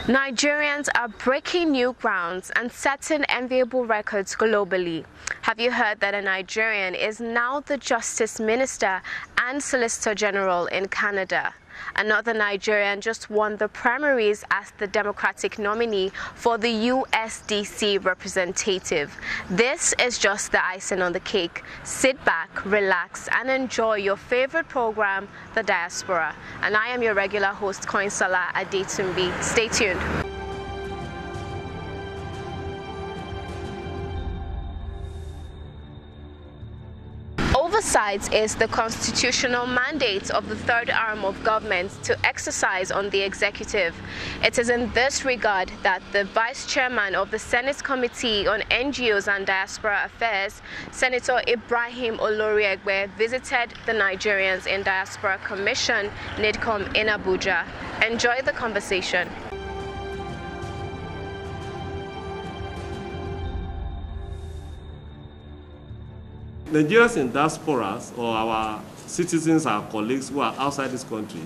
Nigerians are breaking new grounds and setting enviable records globally. Have you heard that a Nigerian is now the Justice Minister and Solicitor General in Canada? Another Nigerian just won the primaries as the Democratic nominee for the USDC representative. This is just the icing on the cake. Sit back, relax, and enjoy your favorite program, The Diaspora. And I am your regular host, Koinsala Adetumbi. Stay tuned. Oversight is the constitutional mandate of the third arm of government to exercise on the executive. It is in this regard that the Vice Chairman of the Senate Committee on NGOs and Diaspora Affairs, Senator Ibrahim Oloriegbe, visited the Nigerians in Diaspora Commission, NIDCOM, in Abuja. Enjoy the conversation. Nigerians in diasporas, or our citizens, our colleagues who are outside this country,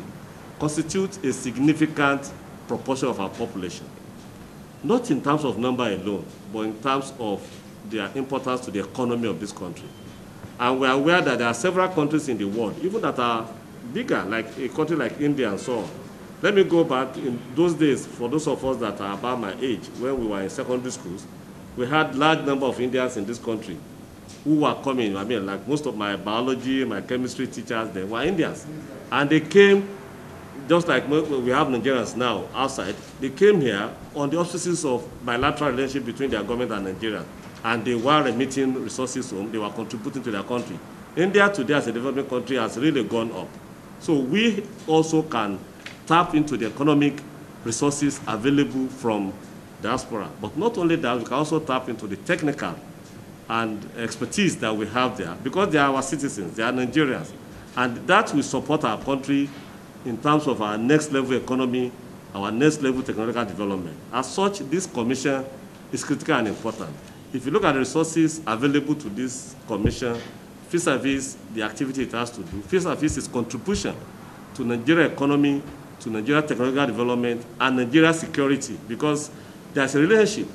constitute a significant proportion of our population. Not in terms of number alone, but in terms of their importance to the economy of this country. And we are aware that there are several countries in the world, even that are bigger, like a country like India and so on. Let me go back in those days, for those of us that are about my age, when we were in secondary schools, we had large number of Indians in this country who were coming. I mean, like most of my biology, my chemistry teachers, they were Indians. And they came, just like we have Nigerians now outside, they came here on the auspices of bilateral relationship between their government and Nigeria. And they were remitting resources home, they were contributing to their country. India today as a developing country has really gone up. So we also can tap into the economic resources available from diaspora. But not only that, we can also tap into the technical and expertise that we have there, because they are our citizens, they are Nigerians. And that will support our country in terms of our next level economy, our next level technological development. As such, this commission is critical and important. If you look at the resources available to this commission, vis-a-vis the activity it has to do, vis-a-vis its contribution to Nigeria economy, to Nigeria technological development, and Nigeria security, because there's a relationship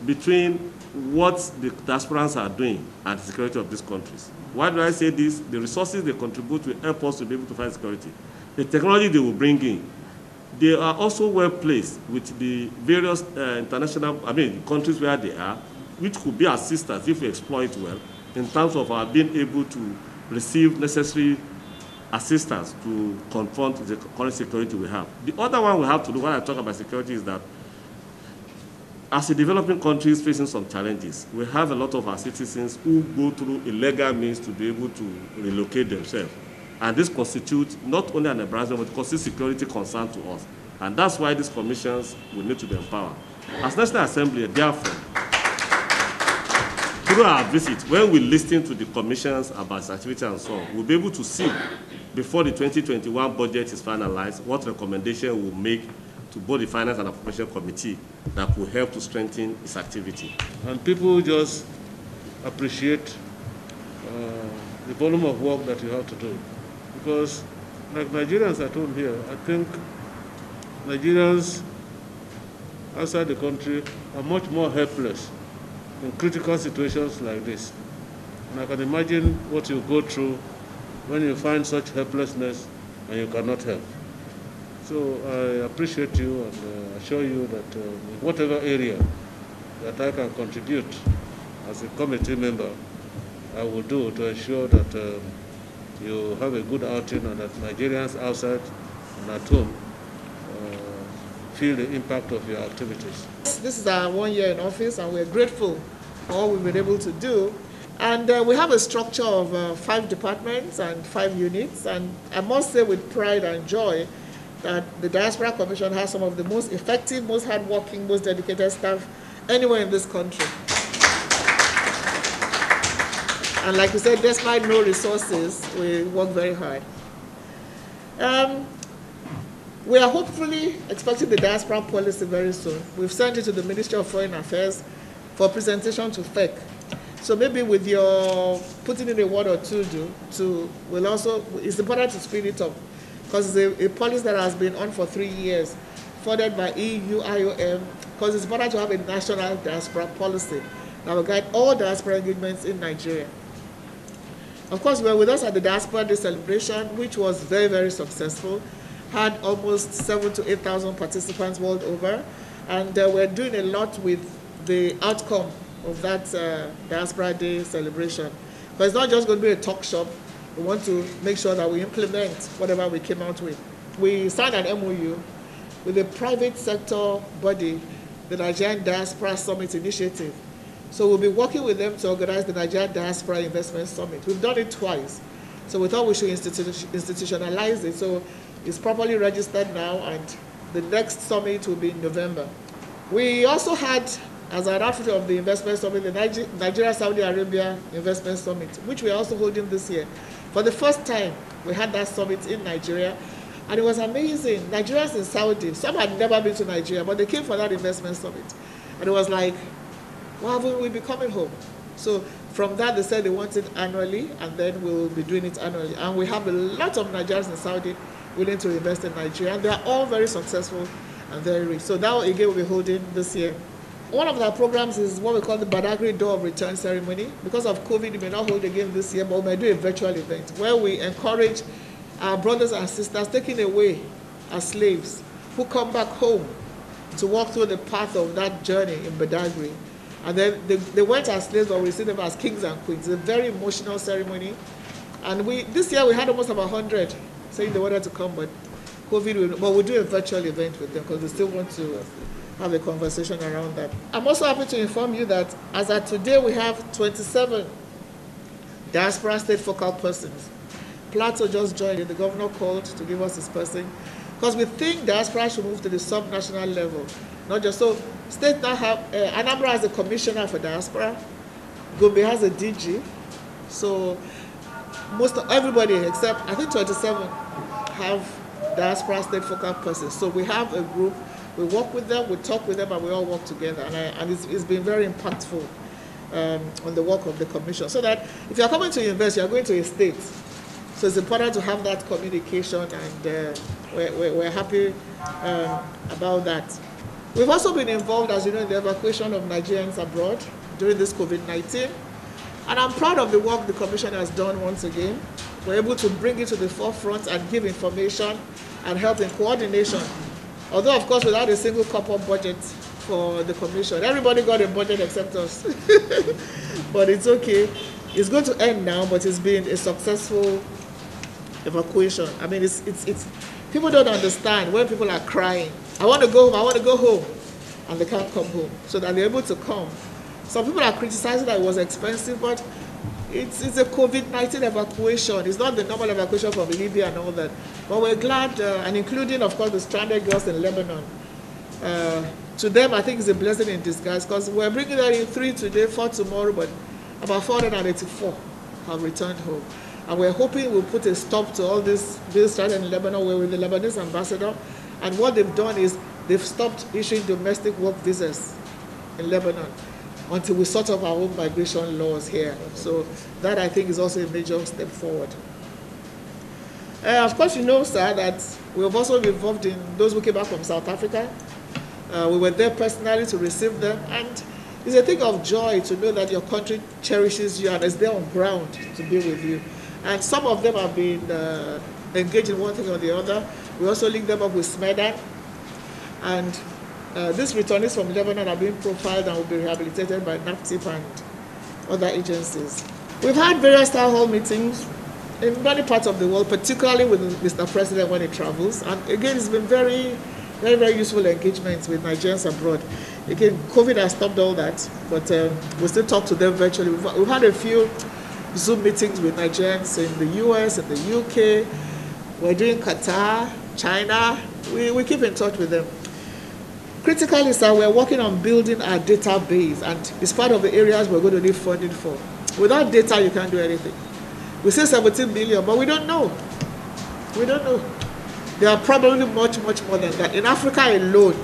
between what the diasporans are doing and the security of these countries. Why do I say this? The resources they contribute will help us to be able to find security. The technology they will bring in, they are also well placed with the various countries where they are, which could be assistance if we exploit well, in terms of our being able to receive necessary assistance to confront the current security we have. The other one we have to do when I talk about security is that as a developing country is facing some challenges, we have a lot of our citizens who go through illegal means to be able to relocate themselves. And this constitutes not only an embarrassment, but constitutes security concern to us. And that's why these commissions will need to be empowered. As National Assembly, therefore, through our visit, when we listen to the commissions about its activity and so on, we'll be able to see, before the 2021 budget is finalized, what recommendation we'll make to both the Finance and Appropriation Committee that will help to strengthen its activity. And people just appreciate the volume of work that you have to do. Because, like Nigerians at home here, I think Nigerians outside the country are much more helpless in critical situations like this. And I can imagine what you go through when you find such helplessness and you cannot help. So I appreciate you and assure you that in whatever area that I can contribute as a committee member, I will do to ensure that you have a good outing and that Nigerians outside and at home feel the impact of your activities. This is our 1 year in office and we're grateful for all we've been able to do. And we have a structure of 5 departments and 5 units, and I must say with pride and joy that the Diaspora Commission has some of the most effective, most hardworking, most dedicated staff anywhere in this country. And like you said, despite no resources, we work very hard. We are hopefully expecting the diaspora policy very soon. We've sent it to the Ministry of Foreign Affairs for presentation to FEC. So maybe with your putting in a word or two, it's important to speed it up, because it's a policy that has been on for 3 years. funded by EU, IOM, because it's important to have a national diaspora policy that will guide all diaspora engagements in Nigeria. Of course, we were with us at the Diaspora Day celebration, which was very, very successful. Had almost 7,000 to 8,000 participants world over, and we're doing a lot with the outcome of that Diaspora Day celebration. But it's not just going to be a talk shop. We want to make sure that we implement whatever we came out with. We signed an MOU with a private sector body, the Nigerian Diaspora Summit Initiative. So we'll be working with them to organize the Nigerian Diaspora Investment Summit. We've done it twice. So we thought we should institutionalize it. So it's properly registered now, and the next summit will be in November. We also had, as an outfit of the investment summit, the Nigeria-Saudi Arabia Investment Summit, which we are also holding this year. For the first time, we had that summit in Nigeria, and it was amazing. Nigerians in Saudi, some had never been to Nigeria, but they came for that investment summit. And it was like, well, we'll be coming home. So from that, they said they want it annually, and then we'll be doing it annually. And we have a lot of Nigerians in Saudi willing to invest in Nigeria, and they are all very successful and very rich. So that, again, we'll be holding this year. One of our programs is what we call the Badagry Door of Return Ceremony. Because of COVID, we may not hold again this year, but we may do a virtual event where we encourage our brothers and sisters taken away as slaves who come back home to walk through the path of that journey in Badagry. And then they went as slaves, but we see them as kings and queens. It's a very emotional ceremony. And this year we had almost about 100 saying they wanted to come, but COVID, but we'll do a virtual event with them because they still want to have a conversation around that. I'm also happy to inform you that as of today, we have 27 diaspora state focal persons. Plateau just joined, the governor called to give us his person, because we think diaspora should move to the sub-national level, not just so. State now have, Anambra has a commissioner for diaspora, Gombe has a DG, so everybody except, I think 27 have diaspora state focal persons. So we have a group, we work with them, we talk with them, and we all work together. And it's been very impactful on the work of the commission. So that if you're coming to invest, you're going to a state. So it's important to have that communication, and we're happy about that. We've also been involved, as you know, in the evacuation of Nigerians abroad during this COVID-19. And I'm proud of the work the commission has done once again. We're able to bring it to the forefront and give information and help in coordination. Although, of course, without a single copper budget for the commission. Everybody got a budget except us. But it's okay. It's going to end now, but it's been a successful evacuation. I mean, it's people don't understand when people are crying. I want to go home, I want to go home. And they can't come home. So that they're able to come. Some people are criticizing that it was expensive, but it's a COVID-19 evacuation. It's not the normal evacuation from Libya and all that. But we're glad, and including, of course, the stranded girls in Lebanon. To them, I think it's a blessing in disguise, because we're bringing them in 3 today, 4 tomorrow, but about 484 have returned home. And we're hoping we'll put a stop to all this being stranded in Lebanon. We're with the Lebanese ambassador. And what they've done is they've stopped issuing domestic work visas in Lebanon until we sort of our own migration laws here. So that, I think, is also a major step forward. Of course, you know, sir, that we've also been involved in those who came back from South Africa. We were there personally to receive them. And it's a thing of joy to know that your country cherishes you and is there on ground to be with you. And some of them have been engaged in one thing or the other. We also link them up with SMEDAN. And these returnees from Lebanon are being profiled and will be rehabilitated by NAPTIP and other agencies. We've had various town hall meetings in many parts of the world, particularly with Mr. President when he travels. And again, it's been very, very, very useful engagements with Nigerians abroad. Again, COVID has stopped all that, but we still talk to them virtually. We've had a few Zoom meetings with Nigerians in the US, in the UK. We're doing Qatar, China. We keep in touch with them. Critically, sir, we're working on building our database, and it's part of the areas we're going to need funding for. Without data, you can't do anything. We say 17 million, but we don't know. We don't know. There are probably much, much more than that. In Africa alone,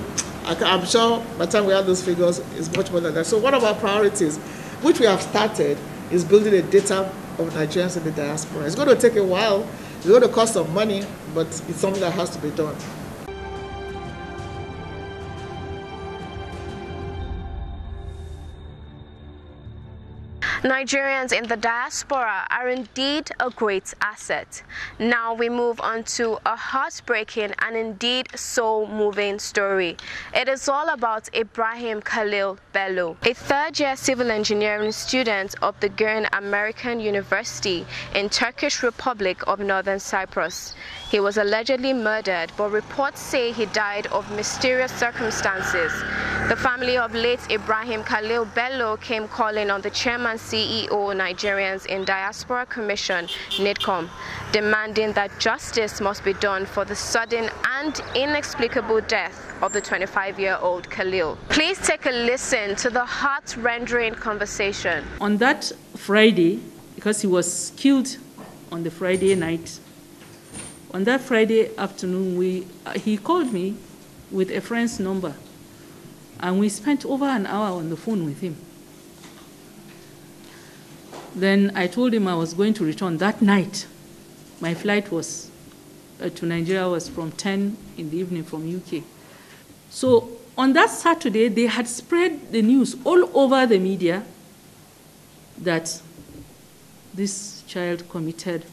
I'm sure by the time we have those figures, it's much more than that. So one of our priorities, which we have started, is building a data of Nigerians in the diaspora. It's going to take a while. It's going to cost some money, but it's something that has to be done. Nigerians in the diaspora are indeed a great asset. Now we move on to a heartbreaking and indeed soul-moving story. It is all about Ibrahim Khalil Bello, a third-year civil engineering student of the Girin American University in Turkish Republic of Northern Cyprus. He was allegedly murdered, but reports say he died of mysterious circumstances. The family of late Ibrahim Khalil Bello came calling on the chairman CEO Nigerians in Diaspora Commission, NIDCOM, demanding that justice must be done for the sudden and inexplicable death of the 25-year-old Khalil. Please take a listen to the heart-rendering conversation. On that Friday, because he was killed on the Friday night, on that Friday afternoon, he called me with a friend's number, and we spent over an hour on the phone with him. Then I told him I was going to return that night. My flight was to Nigeria was from 10 in the evening from UK. So on that Saturday, they had spread the news all over the media that this child committed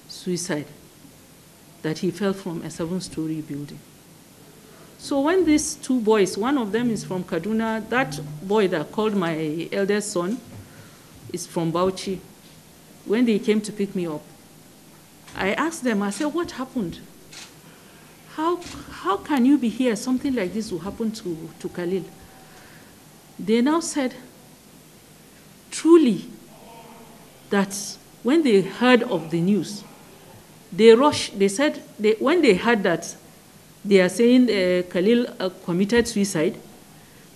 suicide, that he fell from a 7-story building. So when these two boys, one of them is from Kaduna, that boy that called my eldest son is from Bauchi. When they came to pick me up, I asked them, I said, what happened? How can you be here? Something like this will happen to Khalil. They now said, truly, that when they heard of the news, they rushed. They said, when they heard that they are saying Khalil committed suicide,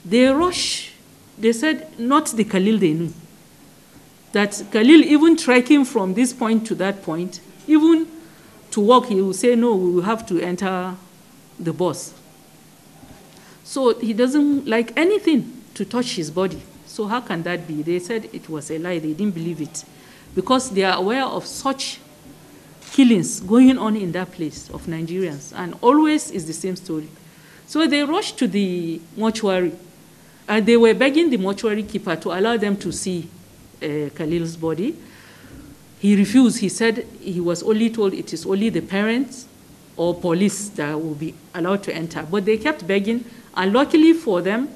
they rushed. They said, not the Khalil they knew. That Khalil, even trekking from this point to that point, even to walk, he will say, no, we will have to enter the bus. So he doesn't like anything to touch his body. So how can that be? They said it was a lie. They didn't believe it, because they are aware of such killings going on in that place of Nigerians, and always is the same story. So they rushed to the mortuary, and they were begging the mortuary keeper to allow them to see Khalil's body. He refused. He said he was only told it is only the parents or police that will be allowed to enter. But they kept begging, and luckily for them,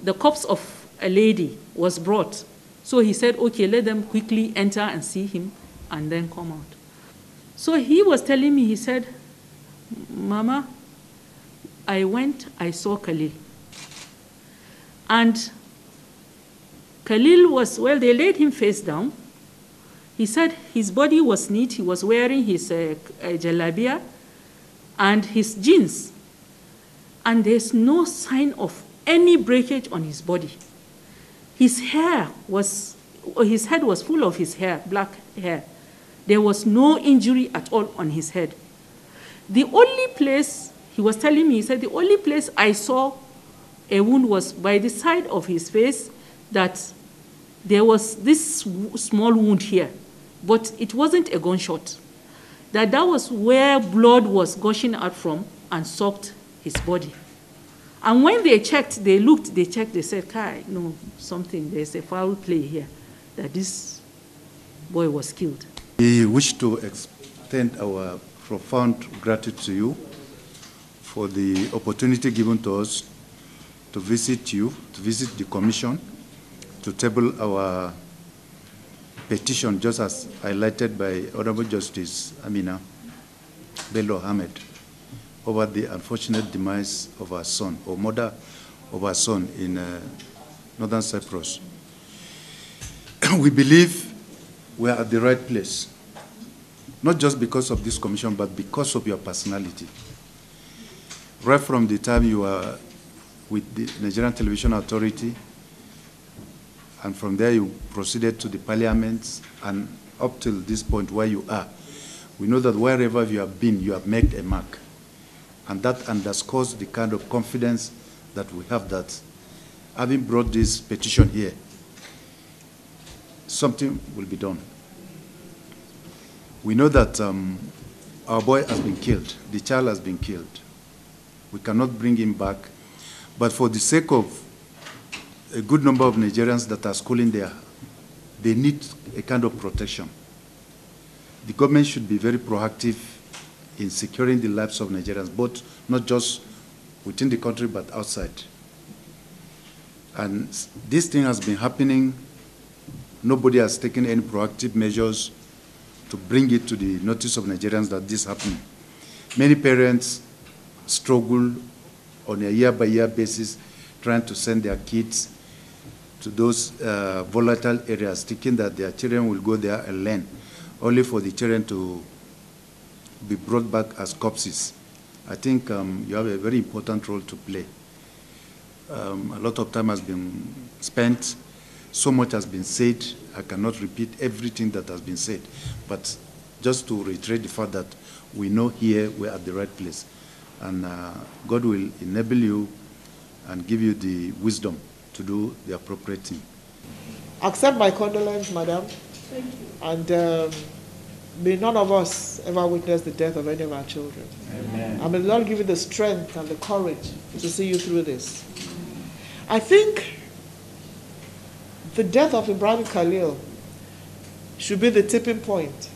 the corpse of a lady was brought. So he said, okay, let them quickly enter and see him and then come out. So he was telling me, he said, Mama, I went, I saw Khalil. And Khalil was, well, they laid him face down. He said his body was neat. He was wearing his jalabia and his jeans. And there's no sign of any breakage on his body. His head was full of his hair, black hair. There was no injury at all on his head. The only place, he was telling me, he said, the only place I saw a wound was by the side of his face, that there was this small wound here, but it wasn't a gunshot. That was where blood was gushing out from and soaked his body. And when they checked, they checked, they said, Kai, no, there's a foul play here, that this boy was killed. We wish to extend our profound gratitude to you for the opportunity given to us to visit you, to visit the Commission, to table our petition, just as highlighted by Honorable Justice Amina Bello Ahmed, over the unfortunate demise of our son, or mother of our son in Northern Cyprus. We believe we are at the right place, not just because of this commission, but because of your personality. Right from the time you were with the Nigerian Television Authority, and from there you proceeded to the parliament, and up till this point where you are, we know that wherever you have been, you have made a mark. And that underscores the kind of confidence that we have that, having brought this petition here, something will be done. We know that our boy has been killed. The child has been killed. We cannot bring him back. But for the sake of a good number of Nigerians that are schooling their they need a kind of protection. The government should be very proactive in securing the lives of Nigerians, both not just within the country but outside. And this thing has been happening. Nobody has taken any proactive measures to bring it to the notice of Nigerians that this happened. Many parents struggle on a year-by-year basis trying to send their kids to those volatile areas, thinking that their children will go there and learn, only for the children to be brought back as corpses. I think you have a very important role to play. A lot of time has been spent, so much has been said. I cannot repeat everything that has been said, but just to reiterate the fact that we know here we're at the right place. And God will enable you and give you the wisdom to do the appropriate thing. Accept my condolence, madam. Thank you. And may none of us ever witness the death of any of our children. Amen. And may the Lord give you the strength and the courage to see you through this. I think the death of Ibrahim Khalil should be the tipping point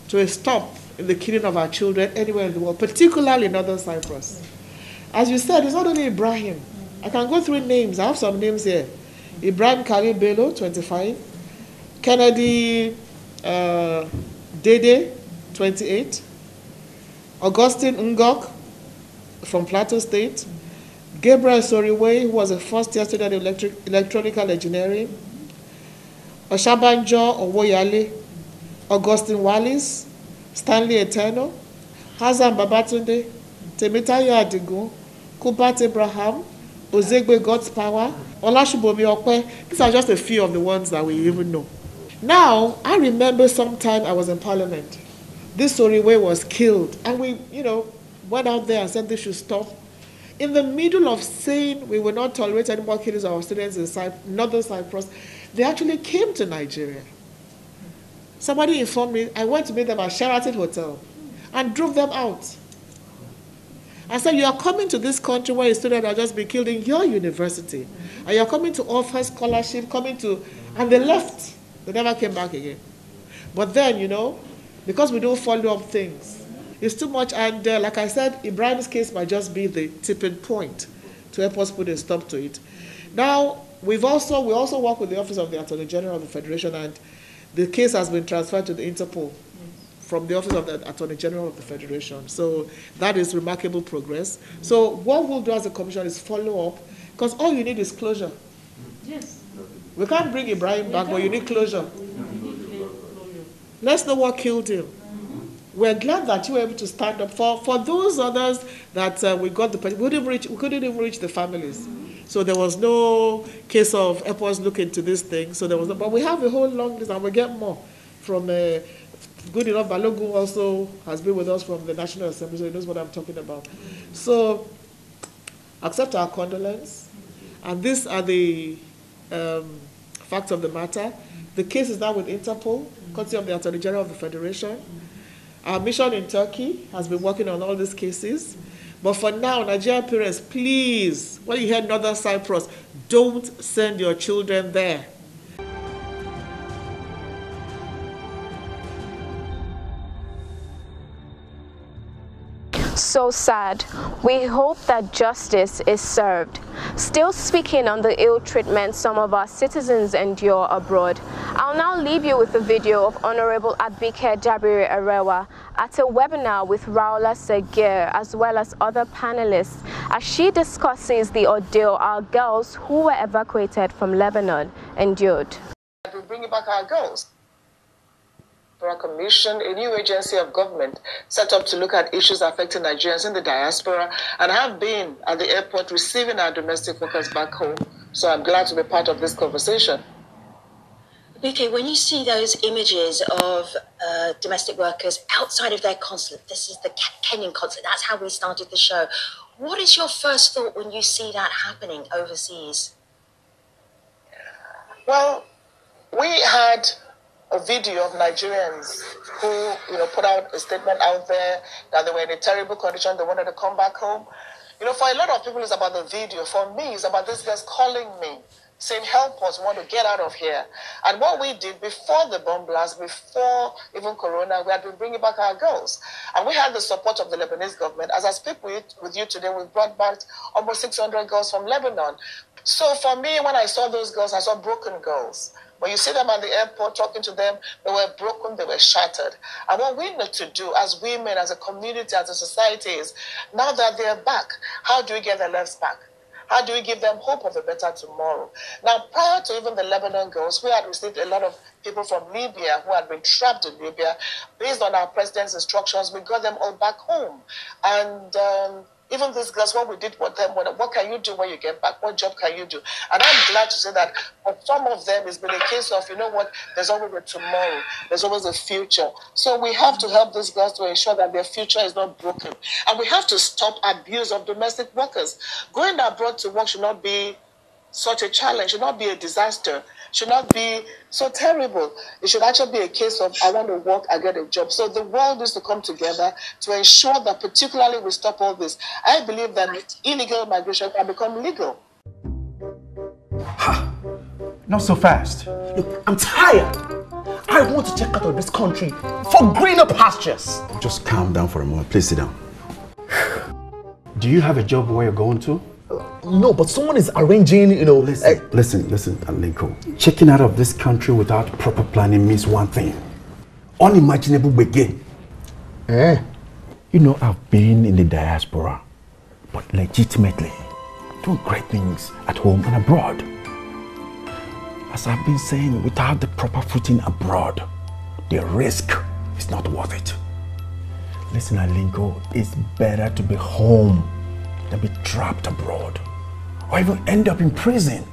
to a stop in the killing of our children anywhere in the world, particularly in Northern Cyprus. As you said, it's not only Ibrahim. I can go through names. I have some names here. Ibrahim Khalil Bello, 25. Kennedy Dede, 28. Augustine Ngok from Plateau State. Gabriel Soriwe, who was a first-year student in electronical engineering. Oshabanjo Owoyale. Augustine Wallis. Stanley Eterno. Hazan Babatunde. Temitayo Adigun. Kubat Abraham. Ozegbe God's Power. Olashubomi Okwe. These are just a few of the ones that we even know. Now, I remember sometime I was in Parliament. This Soriwe was killed. And we, went out there and said this should stop. In the middle of saying we will not tolerate any more killings of our students in Northern Cyprus, they actually came to Nigeria. Somebody informed me, I went to meet them at Sheraton Hotel and drove them out. I said, you are coming to this country where a student has just been killed in your university. And you're coming to offer scholarship, and they left. They never came back again. But then, because we don't follow up things, it's too much. And like I said, Ibrahim's case might just be the tipping point to help us put a stop to it. Now, we also work with the Office of the Attorney General of the Federation, and the case has been transferred to the Interpol from the Office of the Attorney General of the Federation. So that is remarkable progress. So what we'll do as a commission is follow up, because all you need is closure. Yes. We can't bring Ibrahim back, but you need closure. Let's know what killed him. We're glad that you were able to stand up for those others that we got we couldn't even reach the families. So there was no case of help us look into this thing. So there was but we have a whole long list, and we'll get more from good enough. Balogun also has been with us from the National Assembly, so he knows what I'm talking about. So accept our condolence, and these are the facts of the matter. The case is now with Interpol, courtesy of the Attorney General of the Federation. Our mission in Turkey has been working on all these cases. But for now, Nigerian parents, please, when you hear Northern Cyprus, don't send your children there. So sad. We hope that justice is served. Still speaking on the ill treatment some of our citizens endure abroad, I'll now leave you with a video of Honorable Abike Dabiri Arewa at a webinar with Raula Segir as well as other panelists as she discusses the ordeal our girls who were evacuated from Lebanon endured. We're bringing back our girls. For a commission, a new agency of government set up to look at issues affecting Nigerians in the diaspora, and have been at the airport receiving our domestic workers back home. So I'm glad to be part of this conversation. BK, when you see those images of domestic workers outside of their consulate, this is the Kenyan consulate, that's how we started the show. What is your first thought when you see that happening overseas? Well, we had a video of Nigerians who, put out a statement out there that they were in a terrible condition, they wanted to come back home. For a lot of people, it's about the video. For me, it's about these guys calling me saying, help us, we want to get out of here. And what we did before the bomb blast, before even Corona, we had been bringing back our girls. And we had the support of the Lebanese government. As I speak with you today, we brought back almost 600 girls from Lebanon. So for me, when I saw those girls, I saw broken girls. When you see them at the airport, talking to them, they were broken, they were shattered. And what we need to do as women, as a community, as a society is, now that they're back, how do we get their lives back? How do we give them hope of a better tomorrow? Now, prior to even the Lebanon girls, we had received a lot of people from Libya who had been trapped in Libya. Based on our president's instructions, we got them all back home. And even these girls, what we did with them, what can you do when you get back? What job can you do? And I'm glad to say that for some of them, it's been a case of, you know what, there's always a tomorrow. There's always a future. So we have to help these girls to ensure that their future is not broken. And we have to stop abuse of domestic workers. Going abroad to work should not be such a challenge, should not be a disaster, should not be so terrible. It should actually be a case of, I want to work, I get a job. So the world needs to come together to ensure that particularly we stop all this. I believe that illegal migration can become legal. Ha! Not so fast. Look, I'm tired. I want to check out of this country for greener pastures. Just calm down for a moment. Please sit down. Do you have a job where you're going to? No, but someone is arranging, you know... Listen, Alinko. Checking out of this country without proper planning means one thing. Unimaginable begin. Eh? You know, I've been in the diaspora, but legitimately doing great things at home and abroad. As I've been saying, without the proper footing abroad, the risk is not worth it. Listen, Alinko, it's better to be home than be trapped abroad, or even end up in prison.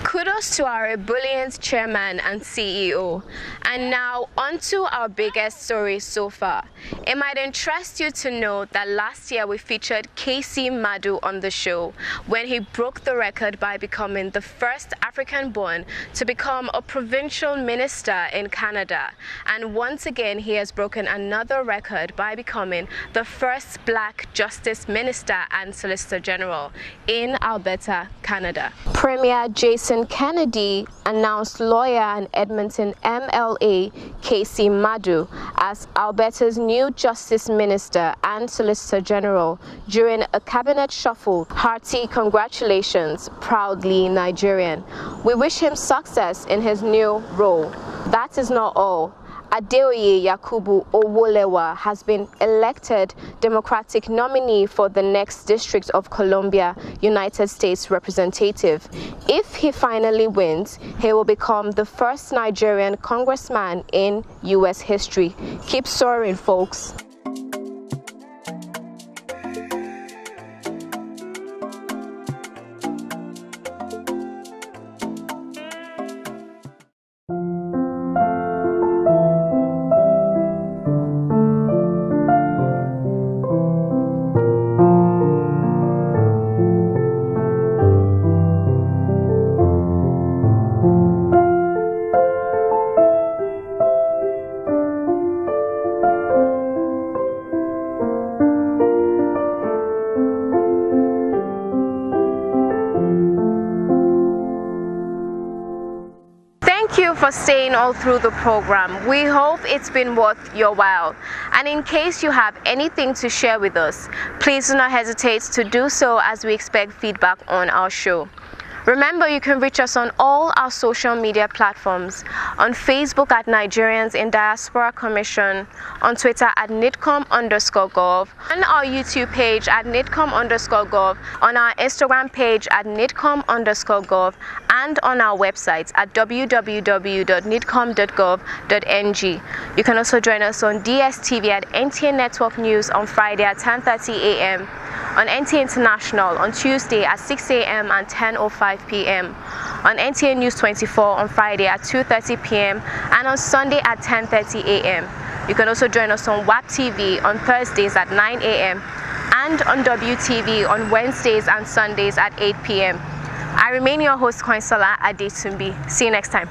Kudos to our ebullient chairman and CEO. And now on to our biggest story so far. It might interest you to know that last year we featured KC Madu on the show when he broke the record by becoming the first African-born to become a provincial minister in Canada. And once again, he has broken another record by becoming the first Black Justice Minister and Solicitor General in Alberta, Canada. Premier Jason Kennedy announced lawyer and Edmonton MLA KC Madu as Alberta's new Justice Minister and Solicitor General during a cabinet shuffle. Hearty congratulations, proudly Nigerian. We wish him success in his new role. That is not all. Adeoye Yakubu Owolewa has been elected Democratic nominee for the next District of Columbia, United States Representative. If he finally wins, he will become the first Nigerian congressman in U.S. history. Keep soaring, folks. For staying all through the program. We hope it's been worth your while. And in case you have anything to share with us, please do not hesitate to do so as we expect feedback on our show. Remember, you can reach us on all our social media platforms, on Facebook at Nigerians in Diaspora Commission, on Twitter at NIDCOM_gov, on our YouTube page at NIDCOM_gov, on our Instagram page at NIDCOM_gov, and on our website at www.nidcom.gov.ng. You can also join us on DSTV at NTA Network News on Friday at 10:30 a.m., on NTA International on Tuesday at 6 a.m. and 10:05 p.m., on NTA News 24 on Friday at 2:30 p.m. and on Sunday at 10:30 a.m. You can also join us on WAP TV on Thursdays at 9 a.m. and on WTV on Wednesdays and Sundays at 8 p.m. I remain your host, Koinsola Adetumbi. See you next time.